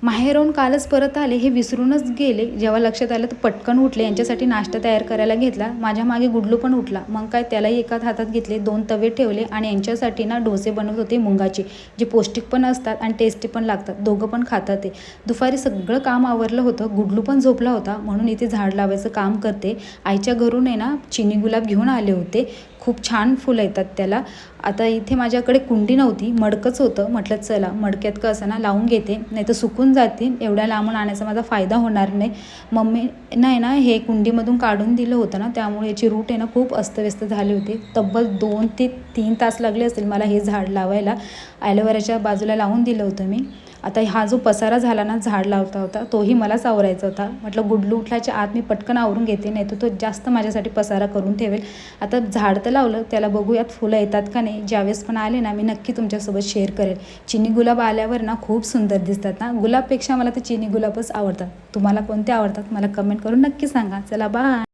माहेरून कालच परत आले हे विसरूनच गेले. जेव्हा लक्षात आलं तर पटकन उठले. यांच्यासाठी नाश्ता तयार करायला घेतला. माझ्या मागे गुडलू पण उठला. मग काय त्यालाही एकाच हातात घेतले, 2 तवे ठेवले आणि यांच्यासाठी ना डोसे बनवत होते मुंगाचे, जे पौष्टिक पण असतात आणि टेस्टी पण लागतात. दोघं पण खातात ते. दुपारी सगळं काम आवरलं होतं. गुडलू पण झोपला होता म्हणून इथे झाड लावायचं काम करते. आईच्या घरून आहे ना चिनी गुलाब घेऊन आले होते. खूप छान फुलं येतात त्याला. आता इथे माझ्याकडे कुंडी नव्हती, मडकंच होतं. म्हटलं चला मडक्यात कसं ना लावून घेते, नाही तर सुकून जातील. एवढ्या लांबून आणायचा माझा फायदा होणार नाही. मम्मीनं आहे ना हे कुंडीमधून काढून दिलं होतं ना, त्यामुळे याची रूट आहे ना खूप अस्तव्यस्त झाली होती. तब्बल 2 ते 3 तास लागले असतील मला हे झाड लावायला. ॲलोवेराच्या बाजूला लावून दिलं होतं मी. आता हा जो पसारा झाला ना झाड लावता होता तोही मलाच आवरायचा होता. म्हटलं गुडलू उठल्याच्या आत मी पटकन आवरून घेते, नाही तर तो जास्त माझ्यासाठी पसारा करून ठेवेल. आता झाड तर लावलं, त्याला बघूयात फुलं येतात का नाही. ज्यावेळेस पण आले ना मी नक्की तुमच्यासोबत शेअर करेल. चिनी गुलाब आल्यावर ना खूप सुंदर दिसतात ना. गुलाबपेक्षा मला तर चिनी गुलाबच आवडतात. तुम्हाला कोणते आवडतात मला कमेंट करून नक्की सांगा. चला बाय.